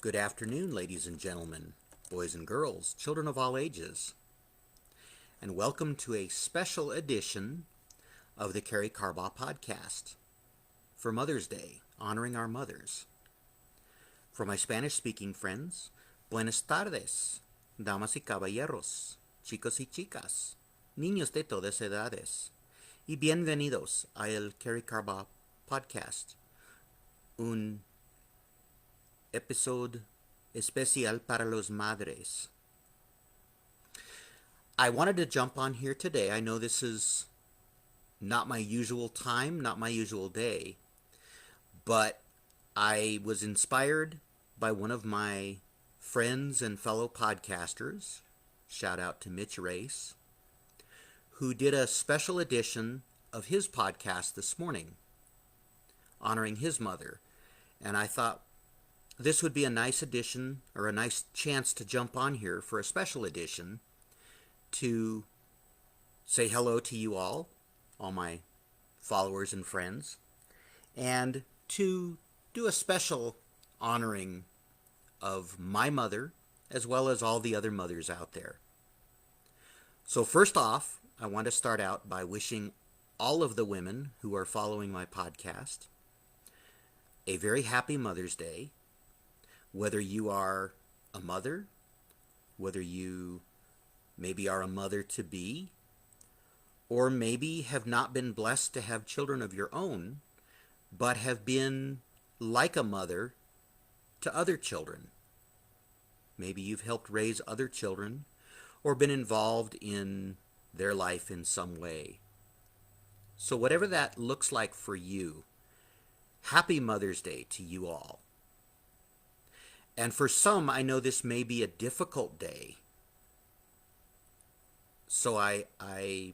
Good afternoon, ladies and gentlemen, boys and girls, children of all ages, and welcome to a special edition of the Karey Carbaugh podcast for Mother's Day, honoring our mothers. For my Spanish-speaking friends, buenas tardes, damas y caballeros, chicos y chicas, niños de todas edades, y bienvenidos a el Karey Carbaugh podcast, un episode especial para los madres. I wanted to jump on here today. I know this is not my usual time, not my usual day, but I was inspired by one of my friends and fellow podcasters, shout out to Mitch Race, who did a special edition of his podcast this morning, honoring his mother. And I thought, this would be a nice addition, or a nice chance to jump on here for a special edition to say hello to you all my followers and friends, and to do a special honoring of my mother, as well as all the other mothers out there. So first off, I want to start out by wishing all of the women who are following my podcast a very happy Mother's Day. Whether you are a mother, whether you maybe are a mother-to-be, or maybe have not been blessed to have children of your own, but have been like a mother to other children. Maybe you've helped raise other children, or been involved in their life in some way. So whatever that looks like for you, happy Mother's Day to you all. And for some, I know this may be a difficult day. So I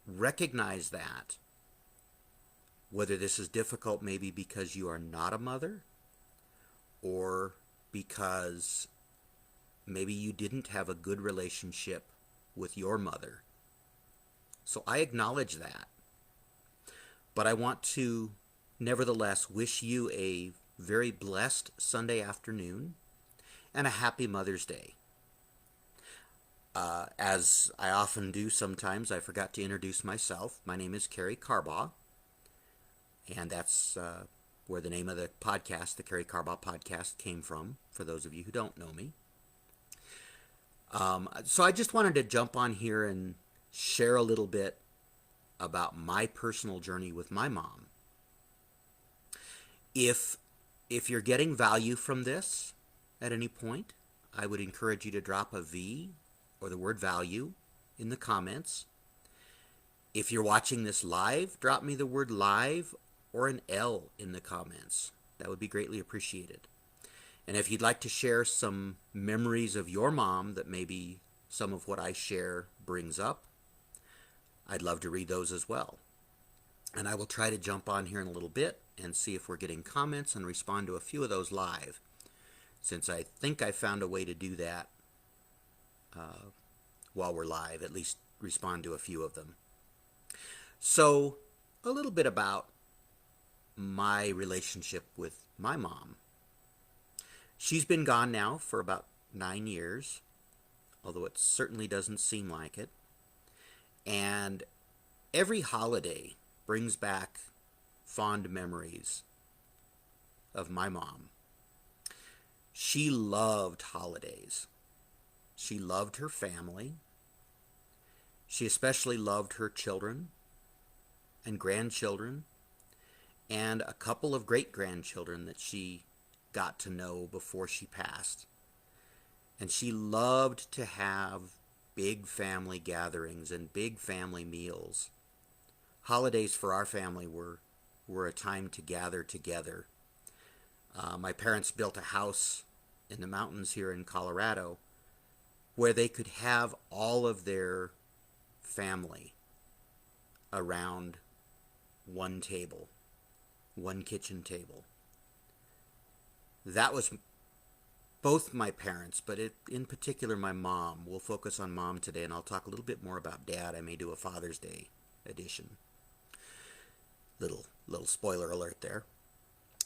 recognize that. Whether this is difficult maybe because you are not a mother, or because maybe you didn't have a good relationship with your mother. So I acknowledge that. But I want to nevertheless wish you a very blessed Sunday afternoon and a happy Mother's Day. As I often do sometimes, I forgot to introduce myself. My name is Karey Carbaugh, and that's where the name of the podcast, the Karey Carbaugh podcast, came from, for those of you who don't know me. So I just wanted to jump on here and share a little bit about my personal journey with my mom. If you're getting value from this at any point, I would encourage you to drop a V or the word value in the comments. If you're watching this live, drop me the word live or an L in the comments. That would be greatly appreciated. And if you'd like to share some memories of your mom that maybe some of what I share brings up, I'd love to read those as well. And I will try to jump on here in a little bit and see if we're getting comments and respond to a few of those live, since I think I found a way to do that while we're live, at least respond to a few of them. So a little bit about my relationship with my mom. She's been gone now for about 9 years, although it certainly doesn't seem like it. And every holiday brings back fond memories of my mom. She loved holidays. She loved her family. She especially loved her children and grandchildren, and a couple of great-grandchildren that she got to know before she passed. And she loved to have big family gatherings and big family meals. Holidays for our family were a time to gather together. My parents built a house in the mountains here in Colorado where they could have all of their family around one table, one kitchen table. That was both my parents, but in particular my mom. We'll focus on mom today, and I'll talk a little bit more about dad. I may do a Father's Day edition. Little spoiler alert there.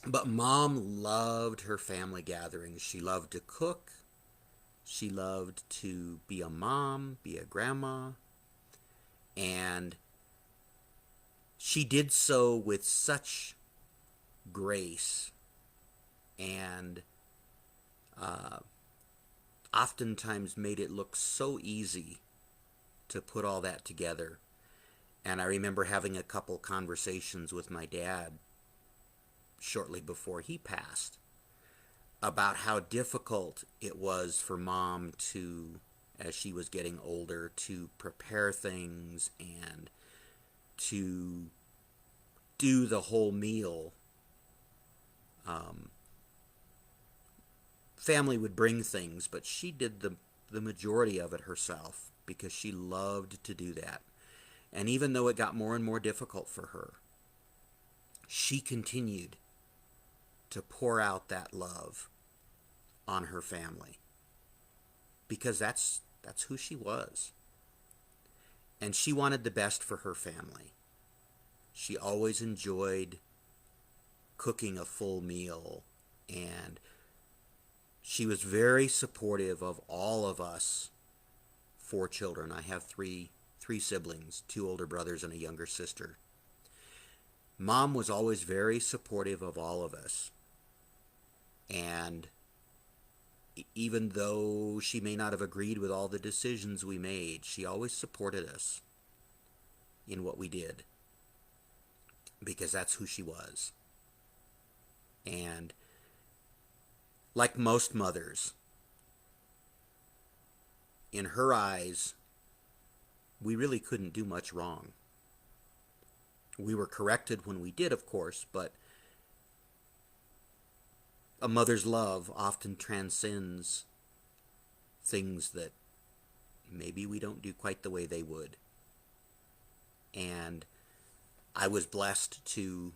But Mom loved her family gatherings. She loved to cook. She loved to be a mom, be a grandma, and she did so with such grace and uh, oftentimes made it look so easy to put all that together. And I remember having a couple conversations with my dad shortly before he passed about how difficult it was for Mom to, as she was getting older, to prepare things and to do the whole meal. Um, Family would bring things, but she did the majority of it herself because she loved to do that. And even though it got more and more difficult for her, she continued to pour out that love on her family because that's who she was. And she wanted the best for her family. She always enjoyed cooking a full meal, and she was very supportive of all of us four children. I have three siblings, two older brothers and a younger sister. Mom was always very supportive of all of us. And even though she may not have agreed with all the decisions we made, she always supported us in what we did because that's who she was. And like most mothers, in her eyes, we really couldn't do much wrong. We were corrected when we did, of course, but a mother's love often transcends things that maybe we don't do quite the way they would. And I was blessed to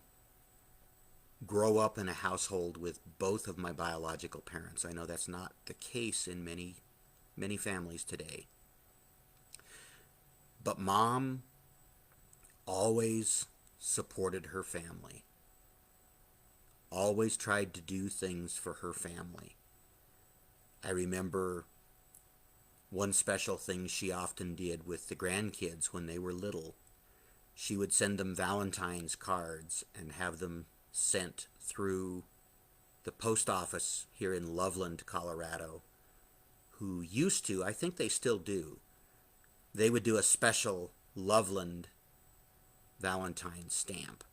grow up in a household with both of my biological parents. I know that's not the case in many families today. But Mom always supported her family, always tried to do things for her family. I remember one special thing she often did with the grandkids when they were little. She would send them Valentine's cards and have them sent through the post office here in Loveland, Colorado, who used to, I think they still do, they would do a special Loveland Valentine's stamp.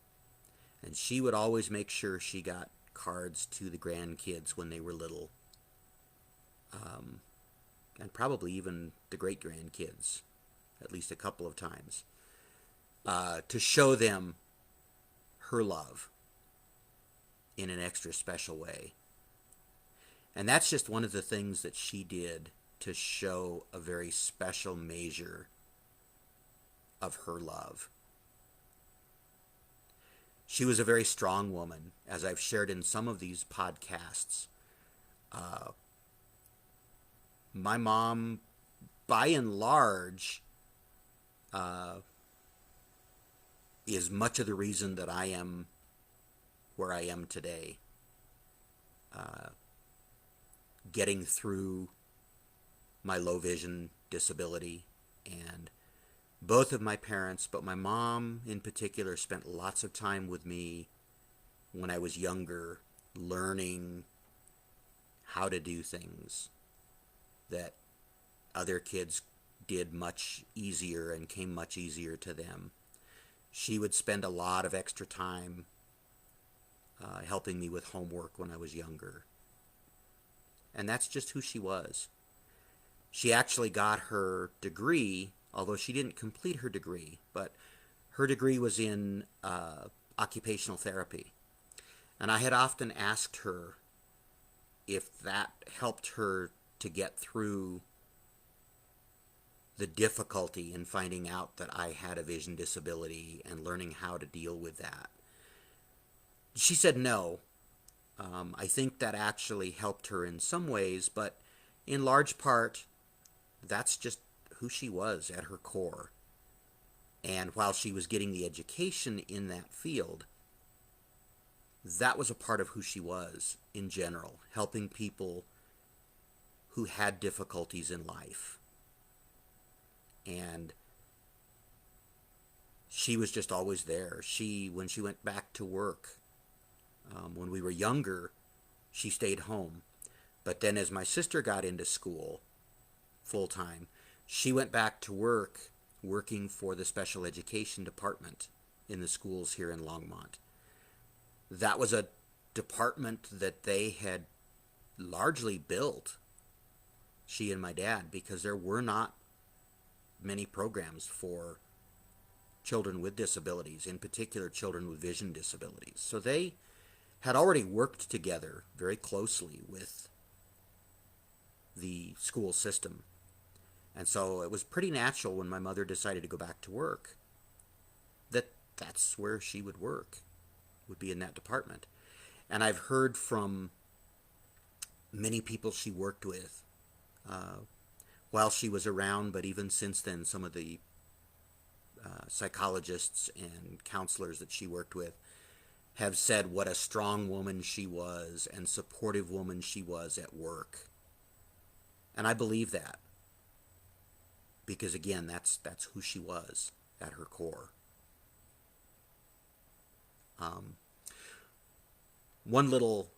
And she would always make sure she got cards to the grandkids when they were little. And probably even the great-grandkids, at least a couple of times, to show them her love in an extra special way. And that's just one of the things that she did to show a very special measure of her love. She was a very strong woman, as I've shared in some of these podcasts. My mom, by and large, is much of the reason that I am where I am today. Getting through my low vision disability, and both of my parents, but my mom in particular, spent lots of time with me when I was younger, learning how to do things that other kids did much easier and came much easier to them. She would spend a lot of extra time helping me with homework when I was younger. And that's just who she was. She actually got her degree, although she didn't complete her degree, but her degree was in occupational therapy. And I had often asked her if that helped her to get through the difficulty in finding out that I had a vision disability and learning how to deal with that. She said no. I think that actually helped her in some ways, but in large part, that's just who she was at her core. And while she was getting the education in that field, that was a part of who she was in general, helping people who had difficulties in life. And she was just always there. When she went back to work, when we were younger, she stayed home. But then as my sister got into school full time, she went back to work, working for the special education department in the schools here in Longmont. That was a department that they had largely built, she and my dad, because there were not many programs for children with disabilities, in particular children with vision disabilities. So they had already worked together very closely with the school system. And so it was pretty natural when my mother decided to go back to work that that's where she would work, would be in that department. And I've heard from many people she worked with while she was around, but even since then, some of the psychologists and counselors that she worked with have said what a strong woman she was and supportive woman she was at work. And I believe that, because again, that's who she was at her core. One little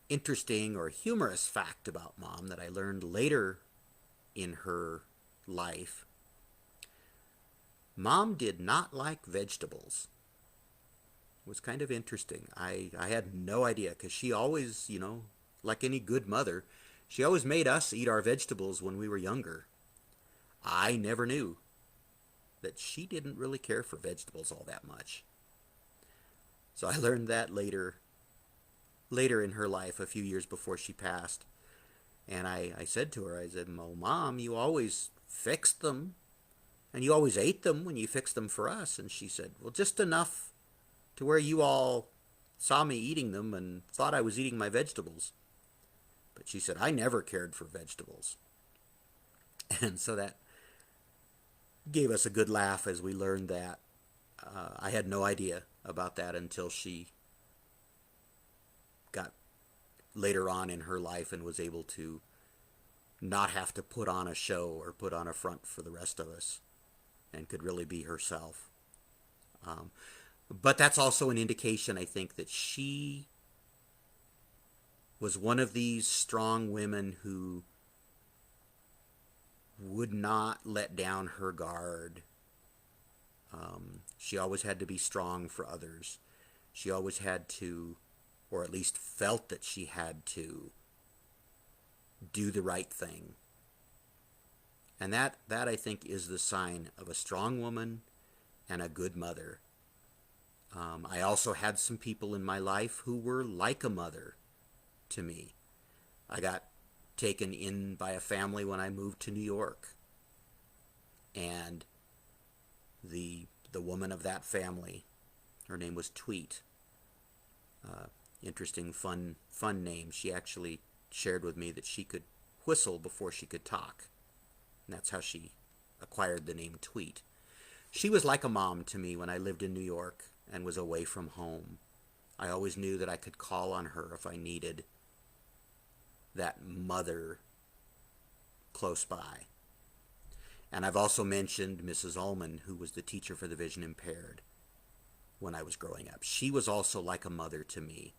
interesting or humorous fact about Mom that I learned later in her life: Mom did not like vegetables. It was kind of interesting. I had no idea, because she always, like any good mother, she always made us eat our vegetables when we were younger. I never knew that she didn't really care for vegetables all that much. So I learned that later in her life, a few years before she passed. And I said to her, I said, "Well, Mom, you always fixed them, and you always ate them when you fixed them for us." And she said, "Well, just enough to where you all saw me eating them and thought I was eating my vegetables." But she said, "I never cared for vegetables." And so that gave us a good laugh as we learned that. I had no idea about that until she got later on in her life and was able to not have to put on a show or put on a front for the rest of us, and could really be herself. But that's also an indication, I think, that she was one of these strong women who would not let down her guard. She always had to be strong for others. She always had to, or at least felt that she had to, do the right thing. And that I think is the sign of a strong woman and a good mother. I also had some people in my life who were like a mother to me. I got taken in by a family when I moved to New York. And the woman of that family, her name was Tweet. Interesting, fun name. She actually shared with me that she could whistle before she could talk. And that's how she acquired the name Tweet. She was like a mom to me when I lived in New York and was away from home. I always knew that I could call on her if I needed that mother close by. And I've also mentioned Mrs. Ullman, who was the teacher for the vision impaired when I was growing up. She was also like a mother to me.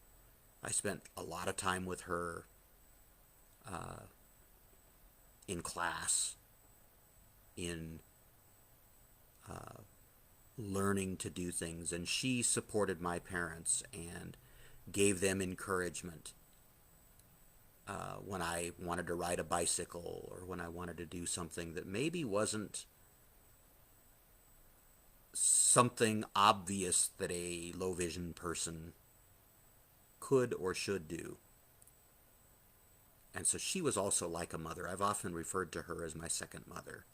I spent a lot of time with her in class, in learning to do things, and she supported my parents and gave them encouragement when I wanted to ride a bicycle, or when I wanted to do something that maybe wasn't something obvious that a low vision person could or should do. And so she was also like a mother. I've often referred to her as my second mother.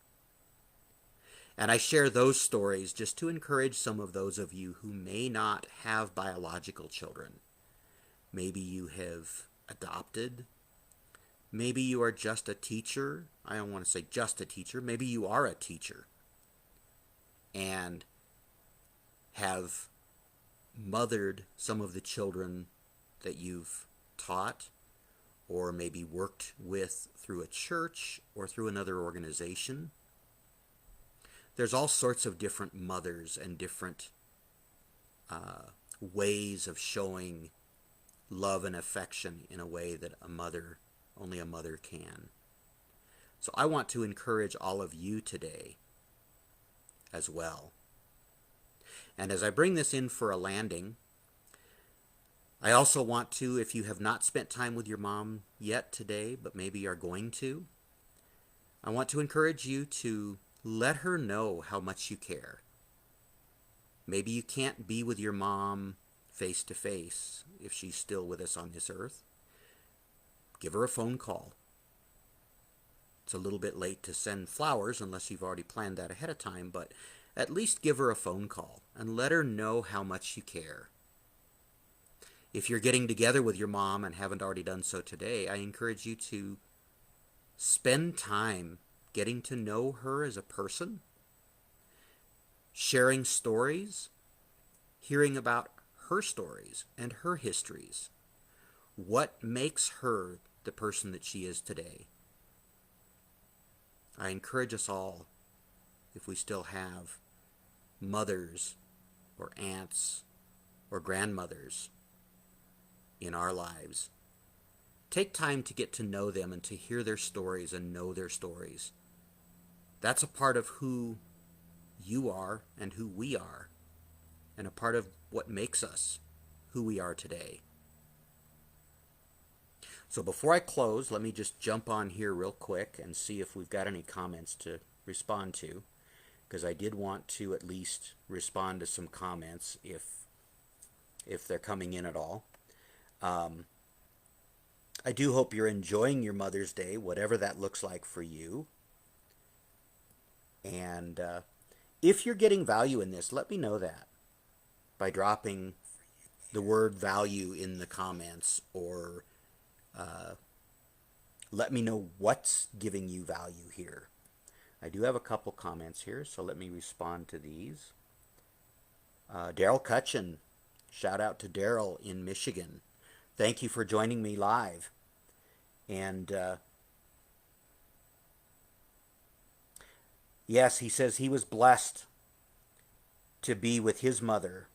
And I share those stories just to encourage some of those of you who may not have biological children. Maybe you have adopted. Maybe you are just a teacher. I don't want to say just a teacher. Maybe you are a teacher and have mothered some of the children that you've taught or maybe worked with through a church or through another organization. There's all sorts of different mothers and different ways of showing love and affection in a way that only a mother can. So I want to encourage all of you today as well. And as I bring this in for a landing, I also want to, if you have not spent time with your mom yet today, but maybe are going to, I want to encourage you to let her know how much you care. Maybe you can't be with your mom face to face if she's still with us on this earth. Give her a phone call. It's a little bit late to send flowers unless you've already planned that ahead of time, but at least give her a phone call and let her know how much you care. If you're getting together with your mom and haven't already done so today, I encourage you to spend time getting to know her as a person, sharing stories, hearing about her stories and her histories. What makes her the person that she is today? I encourage us all, if we still have mothers or aunts or grandmothers in our lives, take time to get to know them and to hear their stories and know their stories. That's a part of who you are and who we are, and a part of what makes us who we are today. So before I close, let me just jump on here real quick and see if we've got any comments to respond to, because I did want to at least respond to some comments if they're coming in at all. I do hope you're enjoying your Mother's Day, whatever that looks like for you. And if you're getting value in this, let me know that by dropping the word value in the comments, or let me know what's giving you value here. I do have a couple comments here, so let me respond to these. Daryl Cutchin, shout out to Daryl in Michigan. Thank you for joining me live. And yes, he says he was blessed to be with his mother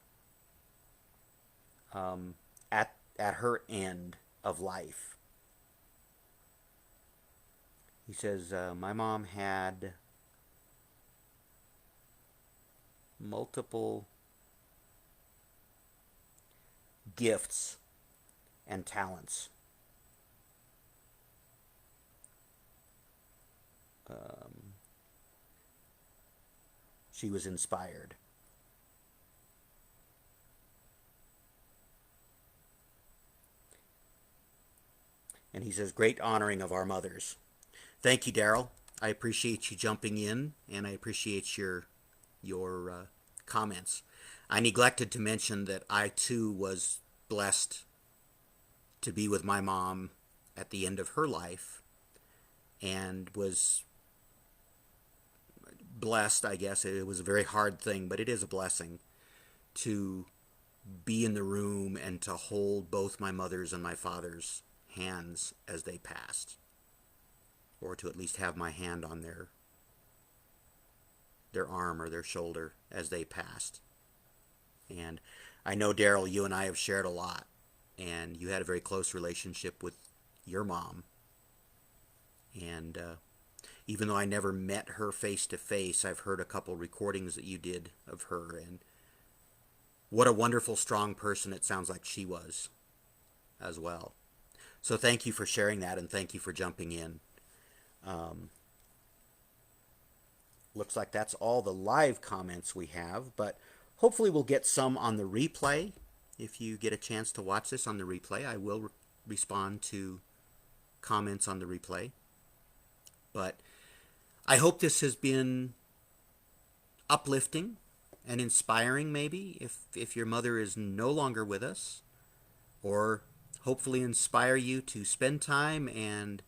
at her end of life. He says, my mom had multiple gifts and talents. She was inspired. And he says, great honoring of our mothers. Thank you, Daryl. I appreciate you jumping in, and I appreciate your comments. I neglected to mention that I too was blessed to be with my mom at the end of her life, and was blessed, I guess. It was a very hard thing, but it is a blessing to be in the room and to hold both my mother's and my father's hands as they passed, or to at least have my hand on their arm or their shoulder as they passed. And I know, Daryl, you and I have shared a lot, and you had a very close relationship with your mom. And even though I never met her face to face, I've heard a couple recordings that you did of her, and what a wonderful, strong person it sounds like she was as well. So thank you for sharing that, and thank you for jumping in. Looks like that's all the live comments we have, but hopefully we'll get some on the replay. If you get a chance to watch this on the replay, I will respond to comments on the replay. But I hope this has been uplifting and inspiring, maybe, if your mother is no longer with us, or hopefully inspire you to spend time and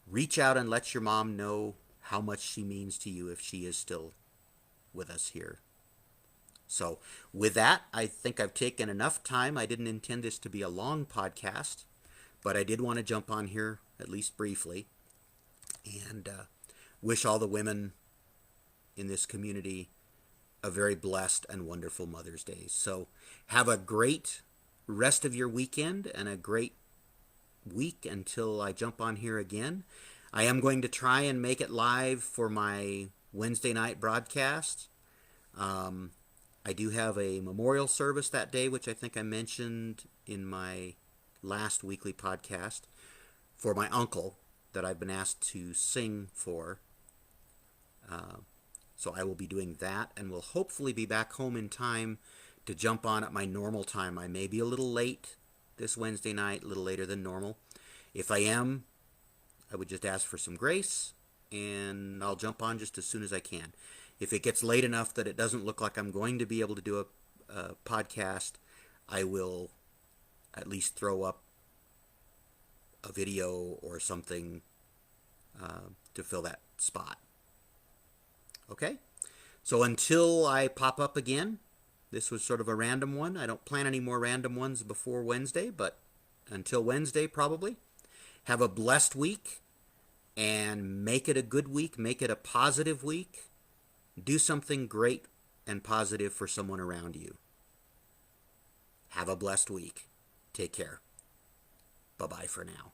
reach out and let your mom know how much she means to you if she is still with us here So, with that, I think I've taken enough time. I didn't intend this to be a long podcast, but I did want to jump on here at least briefly and wish all the women in this community a very blessed and wonderful Mother's Day. So, have a great rest of your weekend and a great week until I jump on here again. I am going to try and make it live for my Wednesday night broadcast. I do have a memorial service that day, which I think I mentioned in my last weekly podcast, for my uncle that I've been asked to sing for. So I will be doing that and will hopefully be back home in time to jump on at my normal time. I may be a little late this Wednesday night, a little later than normal. If I am, I would just ask for some grace and I'll jump on just as soon as I can. If it gets late enough that it doesn't look like I'm going to be able to do a podcast, I will at least throw up a video or something to fill that spot. Okay? So until I pop up again, this was sort of a random one. I don't plan any more random ones before Wednesday, but until Wednesday probably. Have a blessed week and make it a good week. Make it a positive week. Do something great and positive for someone around you. Have a blessed week. Take care. Bye-bye for now.